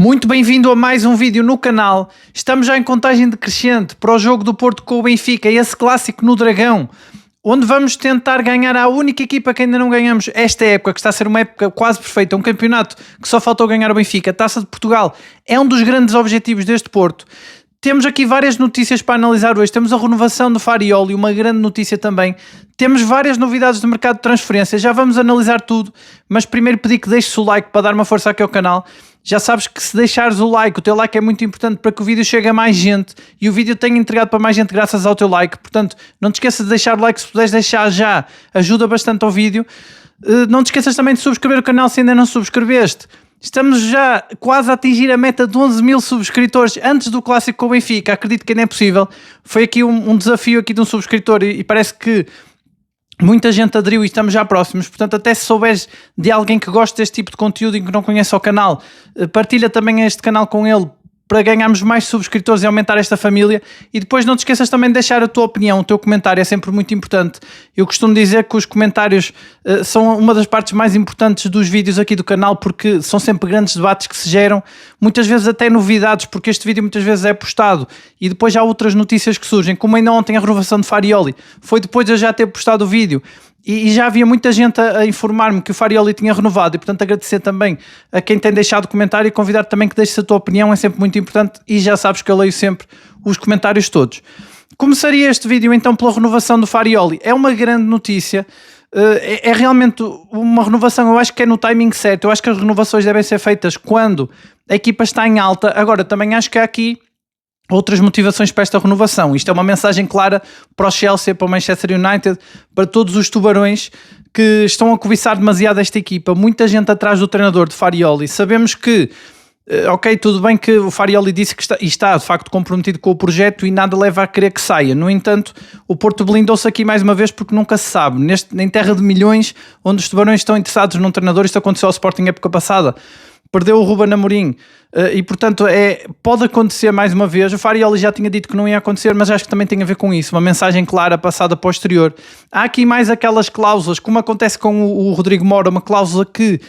Muito bem-vindo a mais um vídeo no canal. Estamos já em contagem decrescente para o jogo do Porto com o Benfica, esse clássico no Dragão, onde vamos tentar ganhar a única equipa que ainda não ganhamos esta época, que está a ser uma época quase perfeita, um campeonato que só faltou ganhar o Benfica. A Taça de Portugal é um dos grandes objetivos deste Porto. Temos aqui várias notícias para analisar hoje. Temos a renovação do Farioli, uma grande notícia também. Temos várias novidades do mercado de transferência. Já vamos analisar tudo, mas primeiro pedir que deixes o like para dar uma força aqui ao canal. Já sabes que se deixares o like, o teu like é muito importante para que o vídeo chegue a mais gente e o vídeo tenha entregado para mais gente graças ao teu like. Portanto, não te esqueças de deixar o like, se puderes deixar já, ajuda bastante ao vídeo. Não te esqueças também de subscrever o canal se ainda não subscreveste. Estamos já quase a atingir a meta de 11 mil subscritores antes do clássico com o Benfica. Acredito que ainda é possível. Foi aqui um desafio aqui de um subscritor e parece que muita gente aderiu e estamos já próximos. Portanto, até se souberes de alguém que gosta deste tipo de conteúdo e que não conhece o canal, partilha também este canal com ele para ganharmos mais subscritores e aumentar esta família. E depois não te esqueças também de deixar a tua opinião, o teu comentário é sempre muito importante. Eu costumo dizer que os comentários são uma das partes mais importantes dos vídeos aqui do canal, porque são sempre grandes debates que se geram, muitas vezes até novidades, porque este vídeo muitas vezes é postado e depois há outras notícias que surgem, como ainda ontem a renovação de Farioli, foi depois de eu já ter postado o vídeo. E já havia muita gente a informar-me que o Farioli tinha renovado e, portanto, agradecer também a quem tem deixado comentário e convidar também que deixes a tua opinião, é sempre muito importante e já sabes que eu leio sempre os comentários todos. Começaria este vídeo então pela renovação do Farioli. É uma grande notícia, é realmente uma renovação, eu acho que é no timing certo, eu acho que as renovações devem ser feitas quando a equipa está em alta. Agora, também acho que há aqui outras motivações para esta renovação. Isto é uma mensagem clara para o Chelsea, para o Manchester United, para todos os tubarões que estão a cobiçar demasiado esta equipa. Muita gente atrás do treinador de Farioli. Sabemos que, ok, tudo bem que o Farioli disse que está de facto comprometido com o projeto e nada leva a querer que saia. No entanto, o Porto blindou-se aqui mais uma vez porque nunca se sabe. Em terra de milhões, onde os tubarões estão interessados num treinador, isto aconteceu ao Sporting época passada, perdeu o Ruben Amorim e portanto pode acontecer mais uma vez. O Farioli já tinha dito que não ia acontecer, mas acho que também tem a ver com isso, uma mensagem clara passada para o exterior. Há aqui mais aquelas cláusulas, como acontece com o Rodrigo Moura, uma cláusula que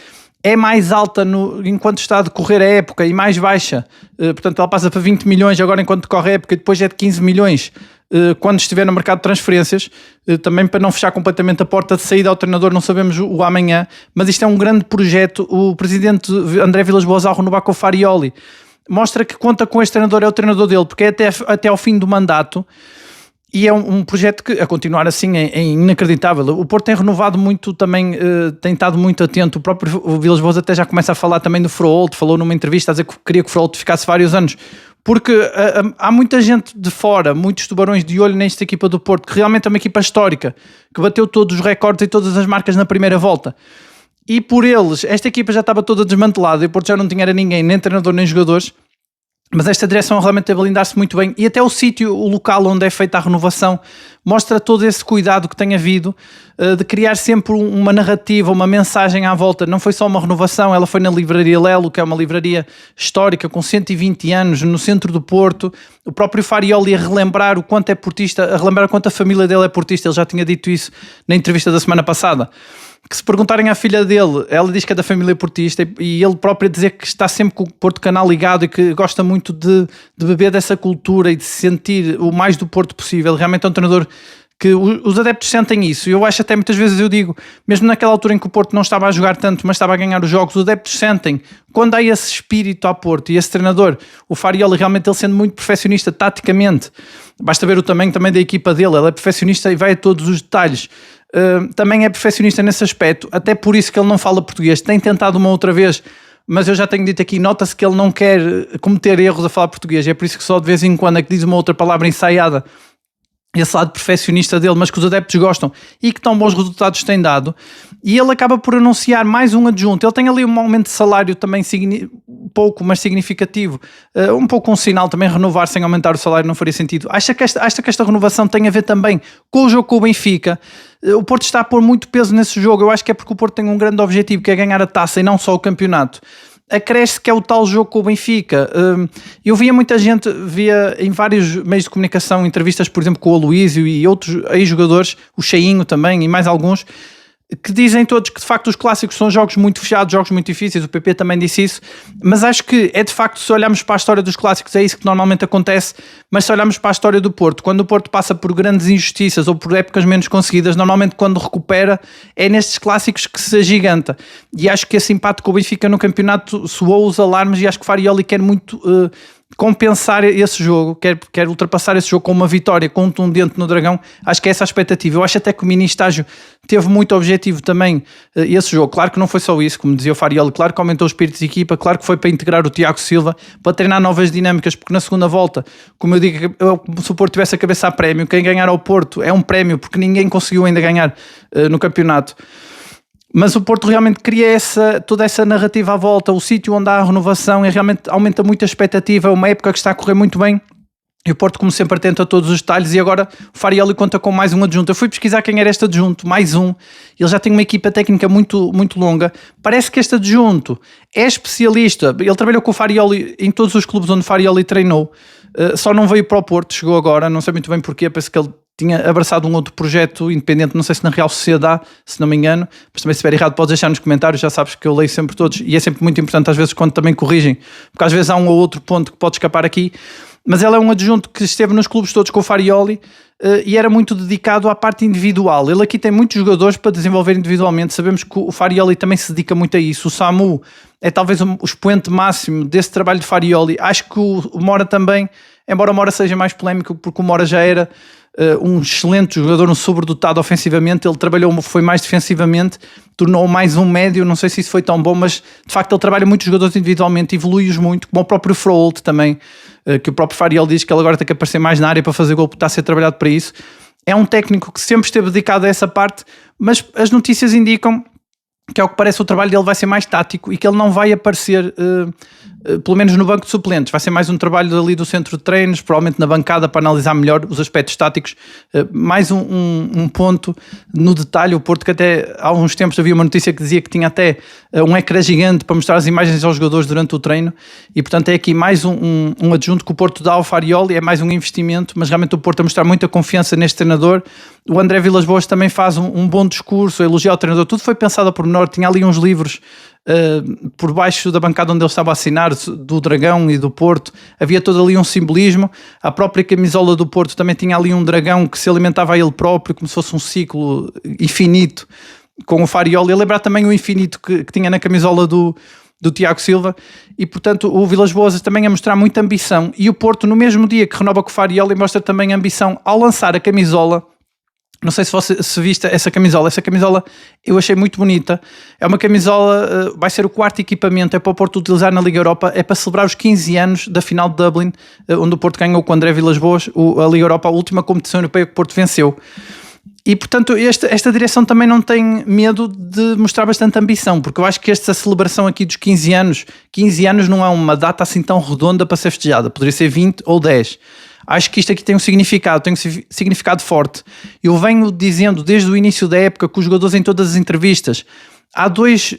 é mais alta enquanto está a decorrer a época e mais baixa, portanto ela passa para 20 milhões agora enquanto decorre a época e depois é de 15 milhões quando estiver no mercado de transferências, também para não fechar completamente a porta de saída ao treinador, não sabemos o amanhã, mas isto é um grande projeto. O presidente André Vilas-Boas ao renovar com o Farioli mostra que conta com este treinador, é o treinador dele, porque é até ao fim do mandato. E é um projeto que, a continuar assim, é inacreditável. O Porto tem renovado muito também, tem estado muito atento. O próprio Vilas-Boas até já começa a falar também do Frollo, falou numa entrevista a dizer que queria que o Frollo ficasse vários anos. Porque há muita gente de fora, muitos tubarões de olho nesta equipa do Porto, que realmente é uma equipa histórica, que bateu todos os recordes e todas as marcas na primeira volta. E por eles, esta equipa já estava toda desmantelada e o Porto já não tinha ninguém, nem treinador nem jogadores. Mas esta direção realmente a blindar-se muito bem e até o sítio, o local onde é feita a renovação, mostra todo esse cuidado que tem havido de criar sempre uma narrativa, uma mensagem à volta. Não foi só uma renovação, ela foi na Livraria Lelo, que é uma livraria histórica com 120 anos no centro do Porto. O próprio Farioli a relembrar o quanto é portista, a relembrar o quanto a família dele é portista, ele já tinha dito isso na entrevista da semana passada. Que se perguntarem à filha dele, ela diz que é da família portista e ele próprio a dizer que está sempre com o Porto Canal ligado e que gosta muito de beber dessa cultura e de se sentir o mais do Porto possível. Realmente é um treinador que os adeptos sentem isso. Eu acho até muitas vezes, eu digo, mesmo naquela altura em que o Porto não estava a jogar tanto, mas estava a ganhar os jogos, os adeptos sentem quando há esse espírito ao Porto e esse treinador, o Farioli, realmente ele sendo muito perfeccionista taticamente, basta ver o tamanho também da equipa dele, ele é perfeccionista e vai a todos os detalhes. Também é perfeccionista nesse aspecto, até por isso que ele não fala português, tem tentado uma outra vez, mas eu já tenho dito aqui, nota-se que ele não quer cometer erros a falar português, é por isso que só de vez em quando é que diz uma outra palavra ensaiada, esse lado perfeccionista dele, mas que os adeptos gostam e que tão bons resultados têm dado. E ele acaba por anunciar mais um adjunto. Ele tem ali um aumento de salário também pouco, mas significativo, um pouco um sinal também. Renovar sem aumentar o salário não faria sentido. Acha que esta renovação tem a ver também com o jogo com o Benfica. O Porto está a pôr muito peso nesse jogo. Eu acho que é porque o Porto tem um grande objetivo, que é ganhar a taça e não só o campeonato. Acresce que é o tal jogo com o Benfica. Eu via muita gente, via em vários meios de comunicação, entrevistas, por exemplo, com o Aloísio e outros ex-jogadores, o Cheinho também e mais alguns, que dizem todos que de facto os clássicos são jogos muito fechados, jogos muito difíceis, o PP também disse isso, mas acho que é de facto, se olharmos para a história dos clássicos, é isso que normalmente acontece, mas se olharmos para a história do Porto, quando o Porto passa por grandes injustiças ou por épocas menos conseguidas, normalmente quando recupera é nestes clássicos que se agiganta, e acho que esse empate com o Benfica no campeonato soou os alarmes, e acho que Farioli quer muito compensar esse jogo, quer ultrapassar esse jogo com uma vitória contundente no Dragão. Acho que é essa a expectativa. Eu acho até que o mini estágio teve muito objetivo também esse jogo. Claro que não foi só isso, como dizia o Farioli, claro que aumentou o espírito de equipa, claro que foi para integrar o Tiago Silva, para treinar novas dinâmicas, porque na segunda volta, como eu digo, se o Porto tivesse a cabeça a prémio, quem ganhar ao Porto é um prémio, porque ninguém conseguiu ainda ganhar no campeonato. Mas o Porto realmente cria toda essa narrativa à volta, o sítio onde há a renovação, e realmente aumenta muito a expectativa, é uma época que está a correr muito bem, e o Porto, como sempre, atento a todos os detalhes, e agora o Farioli conta com mais um adjunto. Eu fui pesquisar quem era este adjunto, mais um, ele já tem uma equipa técnica muito, muito longa, parece que este adjunto é especialista, ele trabalhou com o Farioli em todos os clubes onde o Farioli treinou, só não veio para o Porto, chegou agora, não sei muito bem porquê, penso que ele tinha abraçado um outro projeto independente, não sei se na Real Sociedade, se não me engano, mas também se estiver errado podes deixar nos comentários, já sabes que eu leio sempre todos, e é sempre muito importante às vezes quando também corrigem, porque às vezes há um ou outro ponto que pode escapar aqui, mas ele é um adjunto que esteve nos clubes todos com o Farioli e era muito dedicado à parte individual. Ele aqui tem muitos jogadores para desenvolver individualmente, sabemos que o Farioli também se dedica muito a isso, o Samu é talvez o expoente máximo desse trabalho de Farioli, acho que o Mora também, embora o Mora seja mais polémico, porque o Mora já era um excelente jogador, um sobredotado ofensivamente, ele trabalhou, foi mais defensivamente, tornou mais um médio, não sei se isso foi tão bom, mas de facto ele trabalha muitos jogadores individualmente, evolui-os muito, como o próprio Froholt também, que o próprio Farioli diz que ele agora tem que aparecer mais na área para fazer gol, porque está a ser trabalhado para isso. É um técnico que sempre esteve dedicado a essa parte, mas as notícias indicam que, ao que parece, o trabalho dele vai ser mais tático e que ele não vai aparecer, pelo menos no banco de suplentes, vai ser mais um trabalho ali do centro de treinos, provavelmente na bancada, para analisar melhor os aspectos táticos. Mais um ponto no detalhe, o Porto, que até há uns tempos havia uma notícia que dizia que tinha até um ecrã gigante para mostrar as imagens aos jogadores durante o treino, e portanto é aqui mais um adjunto que o Porto dá ao Farioli, é mais um investimento, mas realmente o Porto a mostrar muita confiança neste treinador. O André Vilas-Boas também faz um bom discurso, a elogiar o treinador, tudo foi pensado a pormenor, tinha ali uns livros por baixo da bancada onde ele estava a assinar, do Dragão e do Porto, havia todo ali um simbolismo, a própria camisola do Porto também tinha ali um dragão que se alimentava a ele próprio, como se fosse um ciclo infinito, com o Farioli, a lembrar também o infinito que tinha na camisola do Tiago Silva, e portanto o Vilas-Boas também a mostrar muita ambição, e o Porto no mesmo dia que renova com o Farioli mostra também ambição ao lançar a camisola. Não sei se viste essa camisola eu achei muito bonita, é uma camisola, vai ser o quarto equipamento, é para o Porto utilizar na Liga Europa, é para celebrar os 15 anos da final de Dublin, onde o Porto ganhou com o André Vilas-Boas a Liga Europa, a última competição europeia que o Porto venceu. E portanto esta direção também não tem medo de mostrar bastante ambição, porque eu acho que esta celebração aqui dos 15 anos não é uma data assim tão redonda para ser festejada, poderia ser 20 ou 10. Acho que isto aqui tem um significado forte. Eu venho dizendo desde o início da época que os jogadores, em todas as entrevistas, há dois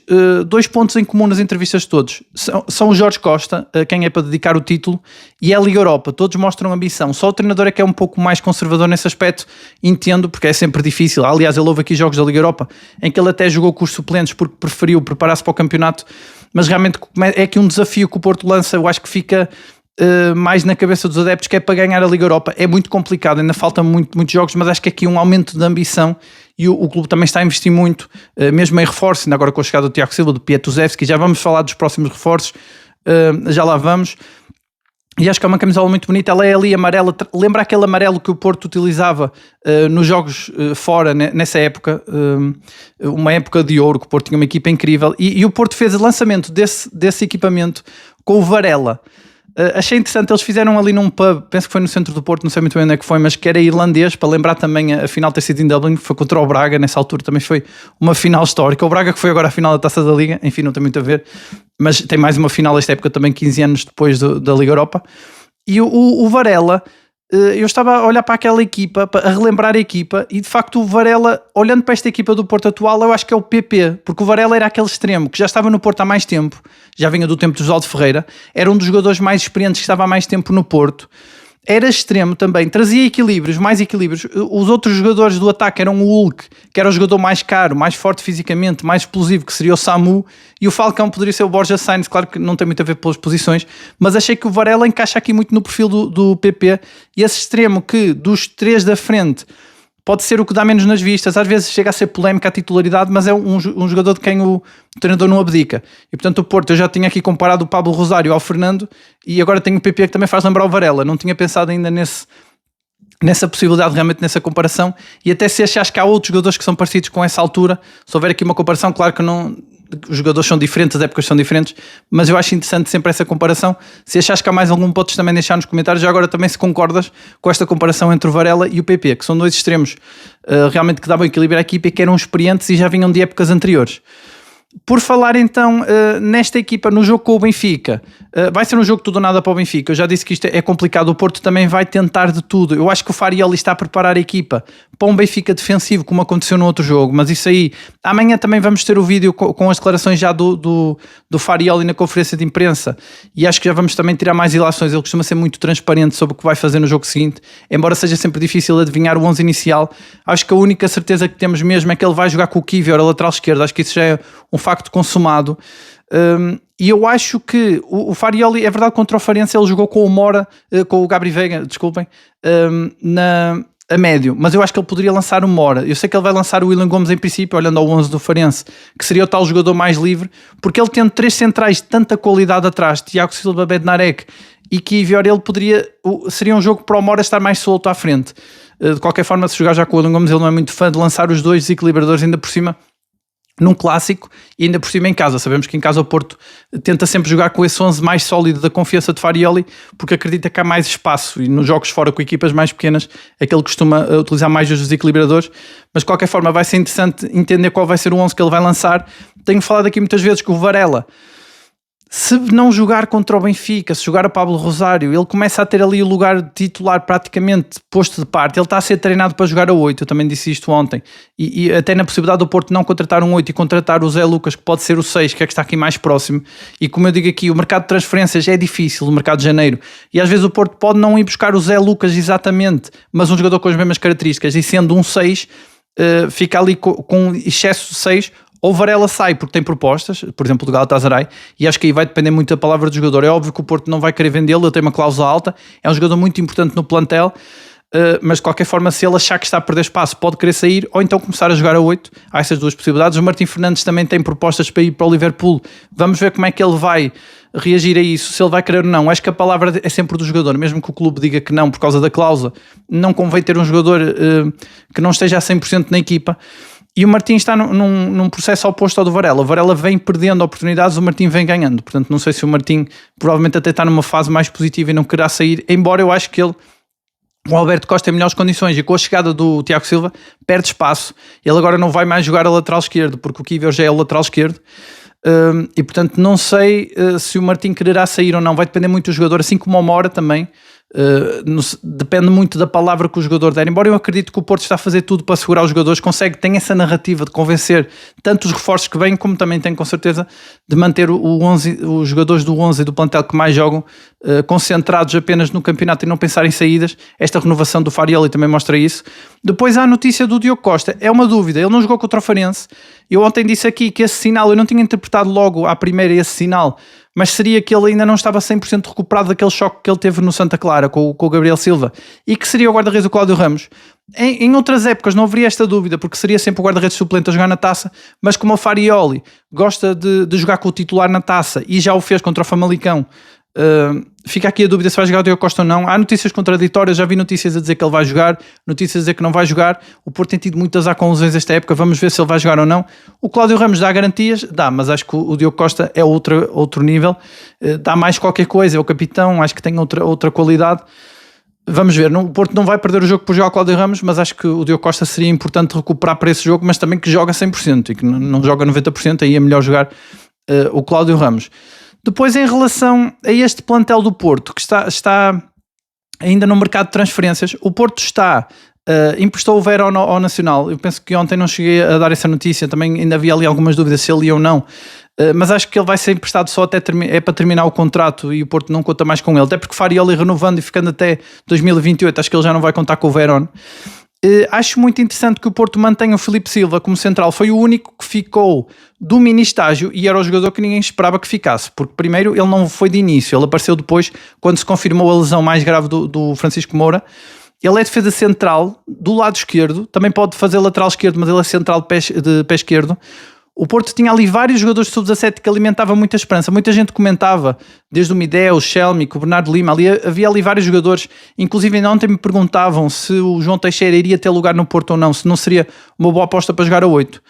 pontos em comum nas entrevistas de todos. São o Jorge Costa, quem é para dedicar o título, e a Liga Europa. Todos mostram ambição. Só o treinador é que é um pouco mais conservador nesse aspecto. Entendo, porque é sempre difícil. Aliás, ele houve aqui jogos da Liga Europa em que ele até jogou com os suplentes porque preferiu preparar-se para o campeonato. Mas realmente é que um desafio que o Porto lança, eu acho que fica mais na cabeça dos adeptos, que é para ganhar a Liga Europa. É muito complicado, ainda faltam muitos jogos, mas acho que aqui um aumento de ambição, e o clube também está a investir muito, mesmo em reforços, ainda agora com a chegada do Tiago Silva, do Pietuzewski, já vamos falar dos próximos reforços, já lá vamos. E acho que é uma camisola muito bonita, ela é ali amarela, lembra aquele amarelo que o Porto utilizava nos jogos fora, nessa época, uma época de ouro, que o Porto tinha uma equipa incrível, e o Porto fez o lançamento desse equipamento com o Varela. Achei interessante, eles fizeram ali num pub, penso que foi no centro do Porto, não sei muito bem onde é que foi, mas que era irlandês, para lembrar também a final ter sido em Dublin, foi contra o Braga, nessa altura também foi uma final histórica. O Braga que foi agora a final da Taça da Liga, enfim, não tem muito a ver, mas tem mais uma final esta época também, 15 anos depois da Liga Europa. E o Varela, eu estava a olhar para aquela equipa, a relembrar a equipa, e de facto o Varela, olhando para esta equipa do Porto atual, eu acho que é o PP, porque o Varela era aquele extremo que já estava no Porto há mais tempo, já vinha do tempo do José Ferreira, era um dos jogadores mais experientes que estava há mais tempo no Porto, era extremo também, trazia equilíbrios, mais equilíbrios. Os outros jogadores do ataque eram o Hulk, que era o jogador mais caro, mais forte fisicamente, mais explosivo, que seria o Samu, e o Falcão poderia ser o Borja Sainz. Claro que não tem muito a ver pelas posições, mas achei que o Varela encaixa aqui muito no perfil do PP, e esse extremo que dos 3 da frente pode ser o que dá menos nas vistas, às vezes chega a ser polémica a titularidade, mas é um jogador de quem o treinador não abdica. E portanto o Porto, eu já tinha aqui comparado o Pablo Rosário ao Fernando, e agora tenho o PP que também faz lembrar o Varela. Não tinha pensado ainda nessa possibilidade, realmente nessa comparação, e até se achares que há outros jogadores que são parecidos com essa altura, se houver aqui uma comparação, claro que não, os jogadores são diferentes, as épocas são diferentes, mas eu acho interessante sempre essa comparação. Se achares que há mais algum, podes também deixar nos comentários. Já agora também se concordas com esta comparação entre o Varela e o PP, que são 2 extremos realmente que davam equilíbrio à equipa e que eram experientes e já vinham de épocas anteriores. Por falar então nesta equipa no jogo com o Benfica, vai ser um jogo tudo ou nada para o Benfica. Eu já disse que isto é complicado, o Porto também vai tentar de tudo. Eu acho que o Farioli está a preparar a equipa para um Benfica defensivo, como aconteceu no outro jogo, mas isso aí, amanhã também vamos ter o vídeo com as declarações já do Farioli na conferência de imprensa, e acho que já vamos também tirar mais ilações. Ele costuma ser muito transparente sobre o que vai fazer no jogo seguinte, embora seja sempre difícil adivinhar o 11 inicial. Acho que a única certeza que temos mesmo é que ele vai jogar com o Kiwior a lateral esquerdo. Acho que isso já é um facto consumado. E eu acho que o Farioli, é verdade, contra o Farense ele jogou com o Mora, com o Gabri Veiga, desculpem, a médio, mas eu acho que ele poderia lançar o Mora. Eu sei que ele vai lançar o William Gomes em princípio, olhando ao 11 do Farense, que seria o tal jogador mais livre, porque ele tendo 3 centrais de tanta qualidade atrás, Tiago Silva, Bednarek e Kiwior, ele seria um jogo para o Mora estar mais solto à frente. De qualquer forma, se jogar já com o William Gomes, ele não é muito fã de lançar os 2 desequilibradores ainda por cima num clássico, e ainda por cima em casa. Sabemos que em casa o Porto tenta sempre jogar com esse 11 mais sólido da confiança de Farioli, porque acredita que há mais espaço, e nos jogos fora com equipas mais pequenas é que ele costuma utilizar mais os desequilibradores. Mas de qualquer forma vai ser interessante entender qual vai ser o 11 que ele vai lançar. Tenho falado aqui muitas vezes que o Varela, se não jogar contra o Benfica, se jogar a Pablo Rosário, ele começa a ter ali o lugar de titular praticamente posto de parte. Ele está a ser treinado para jogar a 8, eu também disse isto ontem, e até na possibilidade do Porto não contratar um 8 e contratar o Zé Lucas, que pode ser o 6, que é que está aqui mais próximo. E como eu digo aqui, o mercado de transferências é difícil, o mercado de janeiro, e às vezes o Porto pode não ir buscar o Zé Lucas exatamente, mas um jogador com as mesmas características, e sendo um 6, fica ali com excesso de 6, ou Varela sai porque tem propostas, por exemplo do Galatasaray, e acho que aí vai depender muito da palavra do jogador. É óbvio que o Porto não vai querer vendê-lo, ele tem uma cláusula alta, é um jogador muito importante no plantel, mas de qualquer forma, se ele achar que está a perder espaço, pode querer sair ou então começar a jogar a 8. Há essas 2 possibilidades. O Martim Fernandes também tem propostas para ir para o Liverpool, vamos ver como é que ele vai reagir a isso, se ele vai querer ou não. Acho que a palavra é sempre do jogador, mesmo que o clube diga que não por causa da cláusula, não convém ter um jogador que não esteja a 100% na equipa. E o Martim está num processo oposto ao do Varela. O Varela vem perdendo oportunidades, o Martim vem ganhando. Portanto, não sei se o Martim provavelmente até está numa fase mais positiva e não quererá sair, embora eu acho que o Alberto Costa tem melhores condições, e com a chegada do Tiago Silva perde espaço. Ele agora não vai mais jogar a lateral esquerdo, porque o Kiwior já é o lateral esquerdo. E portanto não sei se o Martim quererá sair ou não. Vai depender muito do jogador, assim como o Mora também. Depende muito da palavra que o jogador der, embora eu acredito que o Porto está a fazer tudo para segurar os jogadores, tem essa narrativa de convencer tanto os reforços que vêm, como também tem com certeza de manter os jogadores do 11 e do plantel que mais jogam concentrados apenas no campeonato e não pensar em saídas. Esta renovação do Farioli também mostra isso. Depois há a notícia do Diogo Costa, é uma dúvida, ele não jogou contra o Farense. Eu ontem disse aqui que esse sinal, eu não tinha interpretado logo à primeira esse sinal, mas seria que ele ainda não estava 100% recuperado daquele choque que ele teve no Santa Clara com o Gabriel Silva, e que seria o guarda-redes do Cláudio Ramos. Em outras épocas não haveria esta dúvida, porque seria sempre o guarda-redes suplente a jogar na Taça, mas como o Farioli gosta de jogar com o titular na Taça e já o fez contra o Famalicão, fica aqui a dúvida se vai jogar o Diogo Costa ou não. Há notícias contraditórias, já vi notícias a dizer que ele vai jogar, notícias a dizer que não vai jogar. O Porto tem tido muitas conclusões esta época, vamos ver se ele vai jogar ou não. O Cláudio Ramos dá garantias, dá, mas acho que o Diogo Costa é outro nível, dá mais qualquer coisa, é o capitão, acho que tem outra qualidade. Vamos ver, o Porto não vai perder o jogo por jogar o Cláudio Ramos, mas acho que o Diogo Costa seria importante recuperar para esse jogo, mas também que joga 100% e que não joga 90%, aí é melhor jogar o Cláudio Ramos. Depois, em relação a este plantel do Porto, que está ainda no mercado de transferências, o Porto emprestou o Vera ao Nacional. Eu penso que ontem não cheguei a dar essa notícia, também ainda havia ali algumas dúvidas se ele ia ou não. mas acho que ele vai ser emprestado só até para terminar o contrato e o Porto não conta mais com ele, até porque Farioli renovando e ficando até 2028, acho que ele já não vai contar com o Verón. Acho muito interessante que o Porto mantenha o Filipe Silva como central, foi o único que ficou do mini estágio e era o jogador que ninguém esperava que ficasse, porque primeiro ele não foi de início, ele apareceu depois quando se confirmou a lesão mais grave do Francisco Moura. Ele é defesa central do lado esquerdo, também pode fazer lateral esquerdo, mas ele é central de pé esquerdo. O Porto tinha ali vários jogadores de sub-17 que alimentavam muita esperança. Muita gente comentava, desde o Midé, o Shelmy, o Bernardo Lima, havia ali vários jogadores. Inclusive ontem me perguntavam se o João Teixeira iria ter lugar no Porto ou não, se não seria uma boa aposta para jogar a 8.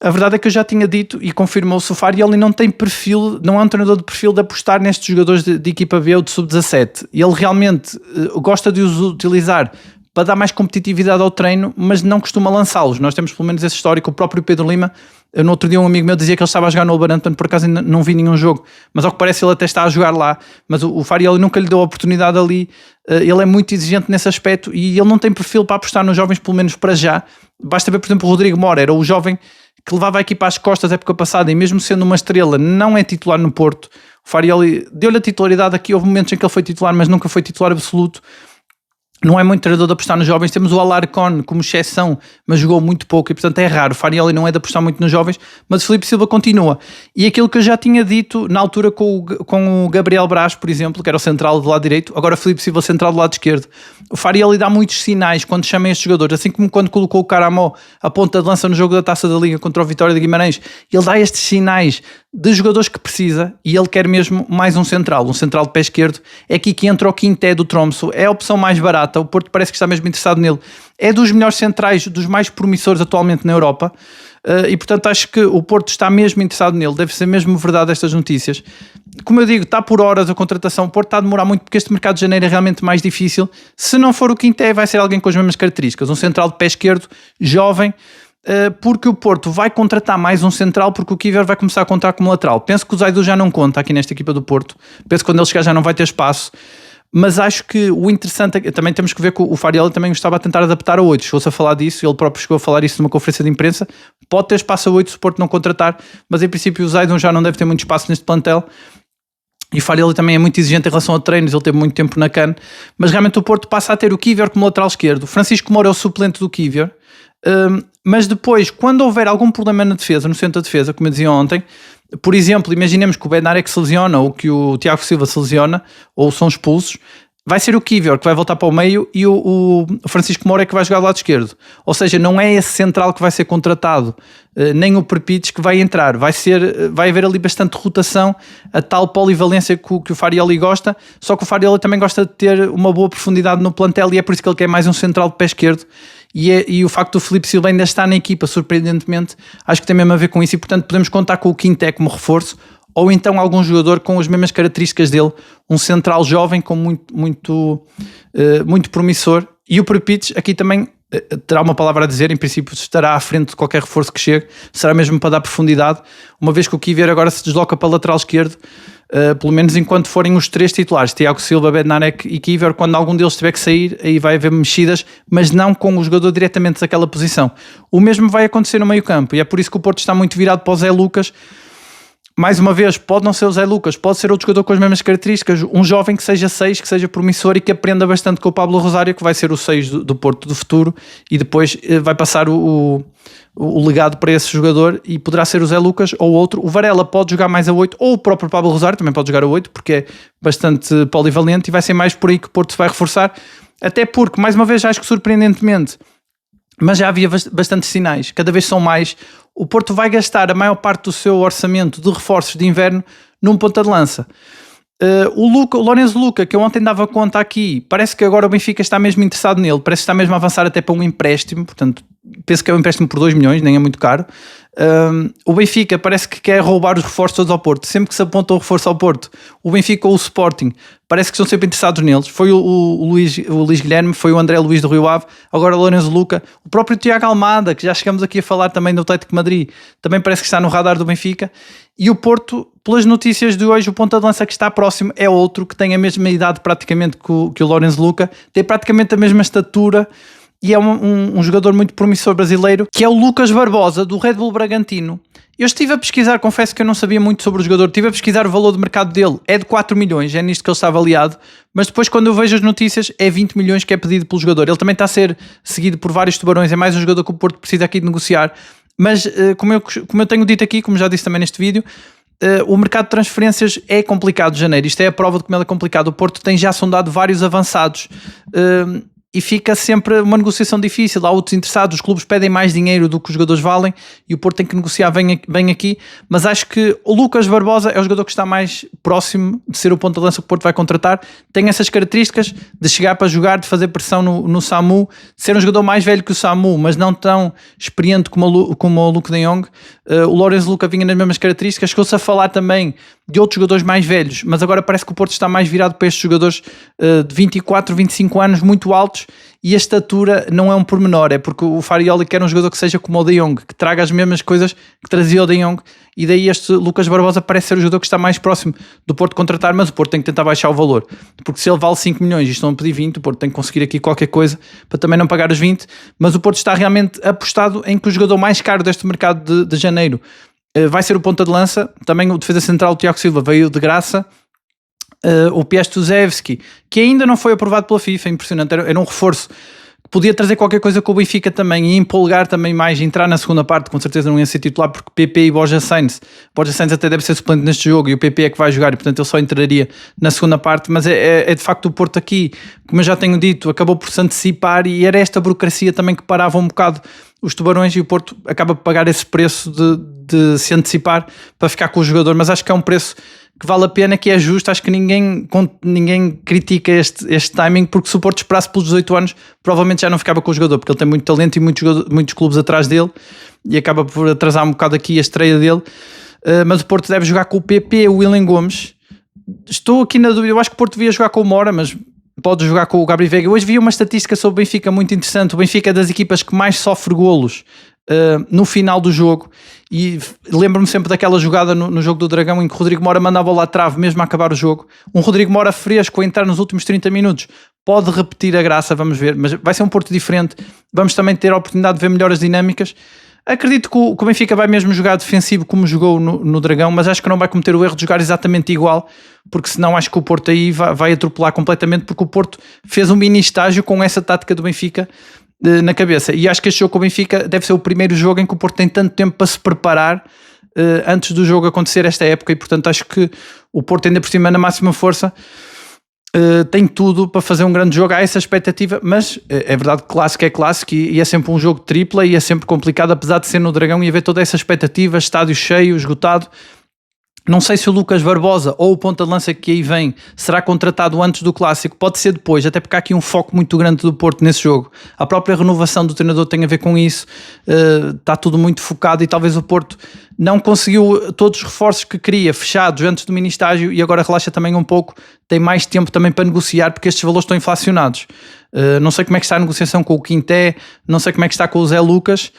A verdade é que eu já tinha dito e confirmou-se, o Farioli não tem perfil, não é um treinador de perfil de apostar nestes jogadores de equipa B ou de sub-17. Ele realmente gosta de os utilizar para dar mais competitividade ao treino, mas não costuma lançá-los. Nós temos pelo menos esse histórico. O próprio Pedro Lima, no outro dia um amigo meu dizia que ele estava a jogar no Wolverhampton, por acaso ainda não vi nenhum jogo, mas ao que parece ele até está a jogar lá, mas o Farioli nunca lhe deu a oportunidade ali. Ele é muito exigente nesse aspecto e ele não tem perfil para apostar nos jovens, pelo menos para já. Basta ver, por exemplo, o Rodrigo Mora, era o jovem que levava a equipa às costas a época passada e mesmo sendo uma estrela não é titular no Porto. O Farioli deu-lhe a titularidade aqui, houve momentos em que ele foi titular, mas nunca foi titular absoluto. Não é muito treinador de apostar nos jovens. Temos o Alarcón como exceção, mas jogou muito pouco e portanto é raro. O Farioli não é de apostar muito nos jovens, mas o Filipe Silva continua. E aquilo que eu já tinha dito na altura com o Gabriel Braz, por exemplo, que era o central do lado direito, agora o Filipe Silva central do lado esquerdo. O Farioli dá muitos sinais quando chama estes jogadores, assim como quando colocou o Caramó a ponta de lança no jogo da Taça da Liga contra o Vitória de Guimarães. Ele dá estes sinais de jogadores que precisa e ele quer mesmo mais um central de pé esquerdo. É aqui que entra o Quinté do Tromsø, é a opção mais barata, o Porto parece que está mesmo interessado nele, é dos melhores centrais, dos mais promissores atualmente na Europa, e portanto acho que o Porto está mesmo interessado nele, deve ser mesmo verdade estas notícias. Como eu digo, está por horas a contratação, o Porto está a demorar muito porque este mercado de janeiro é realmente mais difícil. Se não for o Quinté, vai ser alguém com as mesmas características, um central de pé esquerdo, jovem, porque o Porto vai contratar mais um central, porque o Kiwior vai começar a contar como lateral. Penso que o Zaidu já não conta aqui nesta equipa do Porto, penso que quando ele chegar já não vai ter espaço, mas acho que o interessante também temos que ver que o Farioli também estava a tentar adaptar a 8, chegou-se a falar disso, ele próprio chegou a falar isso numa conferência de imprensa. Pode ter espaço a 8 se o Porto não contratar, mas em princípio o Zaidu já não deve ter muito espaço neste plantel. E o Farioli também é muito exigente em relação a treinos, ele teve muito tempo na CAN, mas realmente o Porto passa a ter o Kiwior como lateral esquerdo. Francisco Moura é o suplente do Kiwior, mas depois, quando houver algum problema na defesa, no centro da defesa, como eu dizia ontem, por exemplo, imaginemos que o Bednarek se lesiona ou que o Tiago Silva se lesiona ou são expulsos, vai ser o Kiwior que vai voltar para o meio e o Francisco Moura é que vai jogar do lado esquerdo. Ou seja, não é esse central que vai ser contratado, nem o Perpites que vai entrar. Vai haver ali bastante rotação, a tal polivalência que o Farioli gosta, só que o Farioli também gosta de ter uma boa profundidade no plantel e é por isso que ele quer mais um central de pé esquerdo. E o facto do Filipe Silva ainda estar na equipa, surpreendentemente, acho que tem mesmo a ver com isso e portanto podemos contar com o Quinté como reforço, ou então algum jogador com as mesmas características dele, um central jovem com muito promissor. E o Perpites aqui também terá uma palavra a dizer, em princípio estará à frente de qualquer reforço que chegue, será mesmo para dar profundidade, uma vez que o Kiwior agora se desloca para o lateral esquerdo, pelo menos enquanto forem os três titulares, Tiago Silva, Bednarek e Kiwior. Quando algum deles tiver que sair, aí vai haver mexidas, mas não com o jogador diretamente daquela posição. O mesmo vai acontecer no meio campo, e é por isso que o Porto está muito virado para o Zé Lucas. Mais uma vez, pode não ser o Zé Lucas, pode ser outro jogador com as mesmas características, um jovem que seja 6, que seja promissor e que aprenda bastante com o Pablo Rosário, que vai ser o 6 do Porto do futuro, e depois vai passar o legado para esse jogador e poderá ser o Zé Lucas ou outro. O Varela pode jogar mais a 8, ou o próprio Pablo Rosário também pode jogar a 8, porque é bastante polivalente e vai ser mais por aí que o Porto se vai reforçar, até porque, mais uma vez, acho que surpreendentemente, mas já havia bastantes sinais, cada vez são mais. O Porto vai gastar a maior parte do seu orçamento de reforços de inverno num ponta de lança. O Lorenzo Luca, que eu ontem dava conta aqui, parece que agora o Benfica está mesmo interessado nele, parece que está mesmo a avançar até para um empréstimo, portanto, penso que é um empréstimo por 2 milhões, nem é muito caro. O Benfica parece que quer roubar os reforços todos ao Porto. Sempre que se aponta o reforço ao Porto, o Benfica ou o Sporting parece que estão sempre interessados neles. Foi o Luís Guilherme, foi o André Luís do Rio Ave, agora o Lorenzo Luca, o próprio Tiago Almada, que já chegamos aqui a falar também do Atlético de Madrid, também parece que está no radar do Benfica. E o Porto, pelas notícias de hoje, o ponta de lança que está próximo é outro que tem a mesma idade praticamente que o Lorenzo Luca, tem praticamente a mesma estatura. e é um jogador muito promissor brasileiro, que é o Lucas Barbosa, do Red Bull Bragantino. Eu estive a pesquisar, confesso que eu não sabia muito sobre o jogador, estive a pesquisar o valor de mercado dele, é de 4 milhões, é nisto que ele está avaliado, mas depois quando eu vejo as notícias é 20 milhões que é pedido pelo jogador. Ele também está a ser seguido por vários tubarões, é mais um jogador que o Porto precisa aqui de negociar, mas como eu tenho dito aqui, como já disse também neste vídeo, o mercado de transferências é complicado de janeiro, isto é a prova de como ele é complicado. O Porto tem já sondado vários avançados, e fica sempre uma negociação difícil. Há outros interessados, os clubes pedem mais dinheiro do que os jogadores valem e o Porto tem que negociar bem aqui, mas acho que o Lucas Barbosa é o jogador que está mais próximo de ser o ponta de lança que o Porto vai contratar. Tem essas características de chegar para jogar, de fazer pressão no Samu, de ser um jogador mais velho que o Samu, mas não tão experiente como o Luke de Jong. O Lourenço Luca vinha nas mesmas características. Chegou-se a falar também de outros jogadores mais velhos, mas agora parece que o Porto está mais virado para estes jogadores de 24, 25 anos, muito altos, e a estatura não é um pormenor, é porque o Farioli quer um jogador que seja como o De Jong, que traga as mesmas coisas que trazia o De Jong, e daí este Lucas Barbosa parece ser o jogador que está mais próximo do Porto contratar, mas o Porto tem que tentar baixar o valor, porque se ele vale 5 milhões e estão a pedir 20, o Porto tem que conseguir aqui qualquer coisa para também não pagar os 20, mas o Porto está realmente apostado em que o jogador mais caro deste mercado de janeiro vai ser o ponta de lança. Também o defesa central, o Tiago Silva, veio de graça. O Piastuzewski, que ainda não foi aprovado pela FIFA, impressionante, era um reforço que podia trazer qualquer coisa com o Benfica também e empolgar também mais, entrar na segunda parte, com certeza não ia ser titular, porque PP e Borja Sainz até deve ser suplente neste jogo e o PP é que vai jogar e portanto ele só entraria na segunda parte, mas é de facto o Porto aqui, como eu já tenho dito, acabou por se antecipar e era esta burocracia também que parava um bocado os tubarões, e o Porto acaba por pagar esse preço de se antecipar para ficar com o jogador, mas acho que é um preço que vale a pena, que é justo. Acho que ninguém critica este timing, porque se o Porto esperasse pelos 18 anos, provavelmente já não ficava com o jogador, porque ele tem muito talento e muitos clubes atrás dele, e acaba por atrasar um bocado aqui a estreia dele. Mas o Porto deve jogar com o PP, o William Gomes. Estou aqui na dúvida, eu acho que o Porto devia jogar com o Mora, mas pode jogar com o Gabriel Veiga. Hoje vi uma estatística sobre o Benfica muito interessante. O Benfica é das equipas que mais sofre golos no final do jogo, e lembro-me sempre daquela jogada no jogo do Dragão em que o Rodrigo Mora mandava a bola à trave mesmo a acabar o jogo. Um Rodrigo Mora fresco a entrar nos últimos 30 minutos pode repetir a graça, vamos ver, mas vai ser um Porto diferente. Vamos também ter a oportunidade de ver melhores dinâmicas. Acredito que o Benfica vai mesmo jogar defensivo como jogou no Dragão, mas acho que não vai cometer o erro de jogar exatamente igual, porque senão acho que o Porto aí vai atropelar completamente, porque o Porto fez um mini estágio com essa tática do Benfica na cabeça, e acho que este jogo com o Benfica deve ser o primeiro jogo em que o Porto tem tanto tempo para se preparar antes do jogo acontecer esta época, e portanto acho que o Porto, ainda por cima na máxima força, tem tudo para fazer um grande jogo. Há essa expectativa, mas é verdade que clássico é clássico e é sempre um jogo tripla e é sempre complicado, apesar de ser no Dragão e haver toda essa expectativa, estádio cheio, esgotado. Não sei se o Lucas Barbosa ou o ponta de lança que aí vem será contratado antes do Clássico, pode ser depois, até porque há aqui um foco muito grande do Porto nesse jogo. A própria renovação do treinador tem a ver com isso, está tudo muito focado, e talvez o Porto não conseguiu todos os reforços que queria, fechados antes do mini estágio, e agora relaxa também um pouco, tem mais tempo também para negociar, porque estes valores estão inflacionados. Não sei como é que está a negociação com o Quinté, não sei como é que está com o Zé Lucas,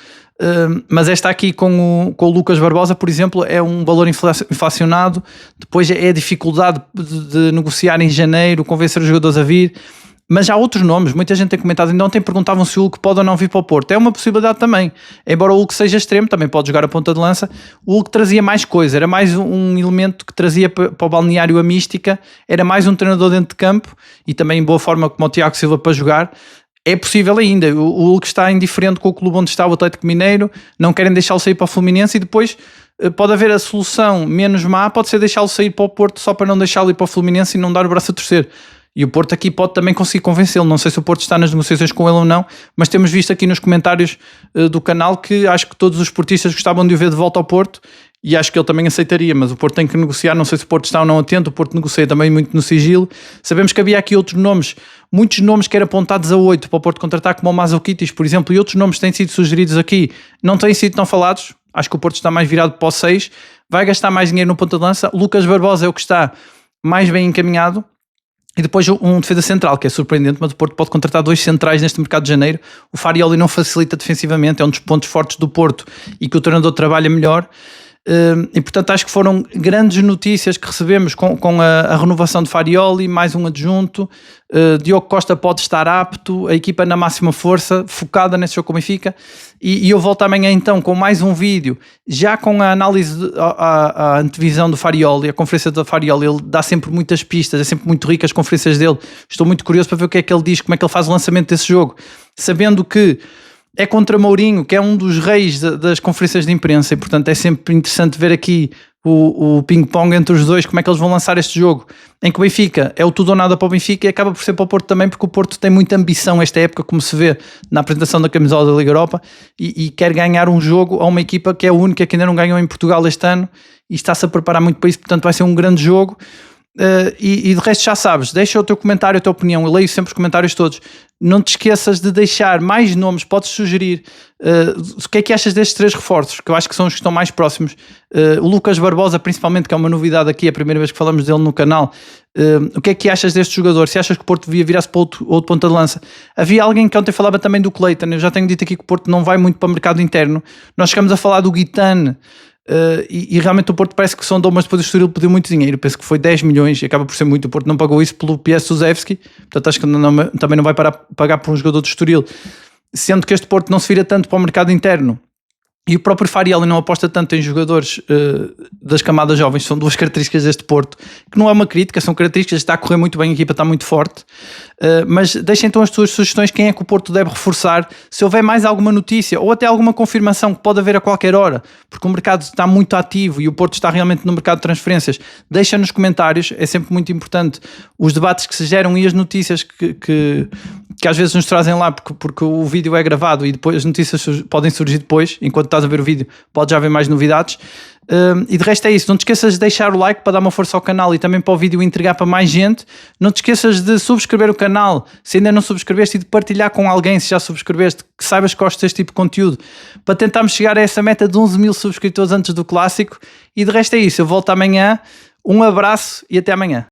mas esta aqui com o Lucas Barbosa, por exemplo, é um valor inflacionado. Depois é a dificuldade de negociar em janeiro, convencer os jogadores a vir. Mas há outros nomes, muita gente tem comentado, ainda ontem perguntavam se o Hulk pode ou não vir para o Porto. É uma possibilidade também, embora o Hulk seja extremo, também pode jogar a ponta de lança. O Hulk trazia mais coisa, era mais um elemento que trazia para o balneário a mística, era mais um treinador dentro de campo, e também em boa forma como o Tiago Silva para jogar. É possível ainda, o Hulk está indiferente com o clube onde está o Atlético Mineiro, não querem deixá-lo sair para o Fluminense, e depois pode haver a solução menos má, pode ser deixá-lo sair para o Porto só para não deixá-lo ir para o Fluminense e não dar o braço a torcer. E o Porto aqui pode também conseguir convencê-lo. Não sei se o Porto está nas negociações com ele ou não, mas temos visto aqui nos comentários do canal que acho que todos os portistas gostavam de o ver de volta ao Porto, e acho que ele também aceitaria, mas o Porto tem que negociar. Não sei se o Porto está ou não atento. O Porto negocia também muito no sigilo. Sabemos que havia aqui outros nomes, muitos nomes que eram apontados a 8 para o Porto contratar, como o Mazoukitis, por exemplo, e outros nomes que têm sido sugeridos aqui não têm sido tão falados. Acho que o Porto está mais virado para o 6, vai gastar mais dinheiro no ponta de lança. Lucas Barbosa é o que está mais bem encaminhado. E depois um defesa central, que é surpreendente, mas o Porto pode contratar 2 centrais neste mercado de janeiro. O Farioli não facilita defensivamente, é um dos pontos fortes do Porto e que o treinador trabalha melhor. E portanto acho que foram grandes notícias que recebemos com a renovação de Farioli, mais um adjunto. Diogo Costa pode estar apto, a equipa na máxima força, focada nesse jogo com o Benfica, e eu volto amanhã então com mais um vídeo, já com a análise, a antevisão do Farioli, a conferência do Farioli. Ele dá sempre muitas pistas, é sempre muito rico as conferências dele. Estou muito curioso para ver o que é que ele diz, como é que ele faz o lançamento desse jogo, sabendo que é contra Mourinho, que é um dos reis das conferências de imprensa, e portanto é sempre interessante ver aqui o ping-pong entre os dois, como é que eles vão lançar este jogo, em que o Benfica é o tudo ou nada para o Benfica e acaba por ser para o Porto também, porque o Porto tem muita ambição esta época, como se vê na apresentação da camisola da Liga Europa, e quer ganhar um jogo a uma equipa que é a única que ainda não ganhou em Portugal este ano, e está-se a preparar muito para isso, portanto vai ser um grande jogo. E de resto já sabes, deixa o teu comentário, a tua opinião, eu leio sempre os comentários todos. Não te esqueças de deixar mais nomes, podes sugerir o que é que achas destes 3 reforços, que eu acho que são os que estão mais próximos. O Lucas Barbosa principalmente, que é uma novidade aqui, é a primeira vez que falamos dele no canal. O que é que achas deste jogador? Se achas que o Porto devia virar-se para outro ponta de lança? Havia alguém que ontem falava também do Cleiton, eu já tenho dito aqui que o Porto não vai muito para o mercado interno. Nós chegamos a falar do Guitane, e realmente o Porto parece que sondou, mas depois o Estoril pediu muito dinheiro, penso que foi 10 milhões e acaba por ser muito. O Porto não pagou isso pelo PS Zuzewski, portanto acho que também não vai pagar por um jogador do Estoril, sendo que este Porto não se vira tanto para o mercado interno. E o próprio Farioli não aposta tanto em jogadores das camadas jovens. São 2 características deste Porto, que não é uma crítica, são características, está a correr muito bem, a equipa está muito forte. Mas deixem então as tuas sugestões, quem é que o Porto deve reforçar, se houver mais alguma notícia, ou até alguma confirmação que pode haver a qualquer hora, porque o mercado está muito ativo e o Porto está realmente no mercado de transferências. Deixa nos comentários, é sempre muito importante os debates que se geram e as notícias que às vezes nos trazem lá, porque o vídeo é gravado e depois as notícias podem surgir depois, enquanto estás a ver o vídeo pode já haver mais novidades. E de resto é isso, não te esqueças de deixar o like para dar uma força ao canal e também para o vídeo entregar para mais gente. Não te esqueças de subscrever o canal se ainda não subscreveste e de partilhar com alguém se já subscreveste, que saibas que gostas deste tipo de conteúdo, para tentarmos chegar a essa meta de 11.000 subscritores antes do Clássico. E de resto é isso, eu volto amanhã, um abraço e até amanhã.